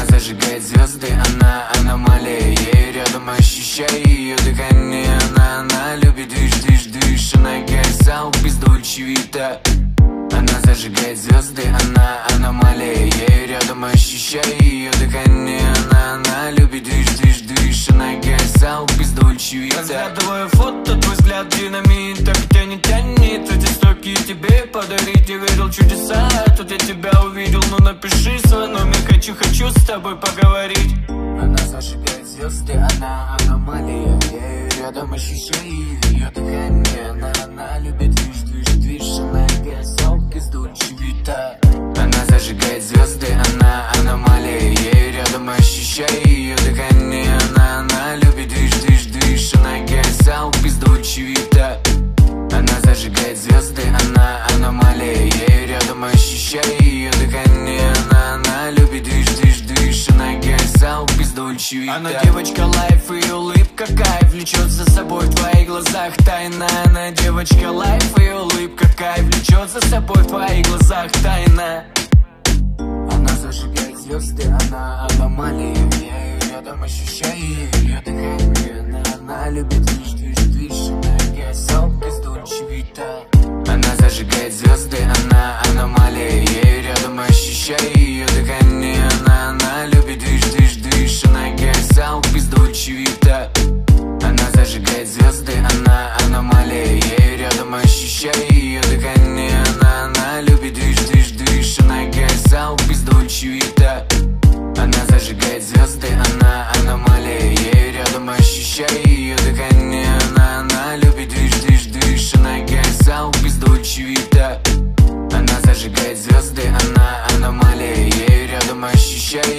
Зажигает звезды, она аномалия. Я рядом ощущаю ее дыхание. Она любит дышь, она гасал без Дольче Вита. Она зажигает звезды, она аномалия. Я рядом ощущаю ее дыхание. Она любит дышь, она гасал без Дольче Вита. Разглядываю фото, твой взгляд динамит. Так тянет, эти строки тебе подарить. Я верил в чудеса, тут я тебя увидел. Ну напиши свой номер, хочу с тобой поговорить. Она зажигает звезды, она аномалия. Я ее рядом ощущаю ее дыхание. Она любит движ, она гасал без Дольче Вита. Она зажигает звезды, она аномалия. Я ее рядом ощущаю ее дыхание. Она любит движ, она гасал без Дольче Вита. Она зажигает звезды, она аномалия. Я ее рядом ощущаю ее дыхание. Она любит движ, она гасал без Дольче Вита. Она девочка лайф, и улыбка кайф. Влечет за собой в твоих глазах тайна. Она девочка лайф, и улыбка кайф. Влечет за собой в твоих глазах тайна. Она зажигает звезды, она аномалия. Я ее рядом ощущаю ее дыхание. Она любит движ, она гасал без Дольче Вита. Она зажигает звезды, она аномалия. Я ее рядом ощущаю ее дыхание. Она любит движ, она гасал без Дольче Вита. Она зажигает звезды, она аномалия. Я ее рядом ощущаю ее дыхание. Она любит движ, она гасал без Дольче Вита. Она зажигает звезды, она аномалия. Я ее рядом ощущаю ее дыхание. Она любит движ, она гасал без Дольче Вита. Она зажигает звезды, она аномалия. Я ее рядом ощущаю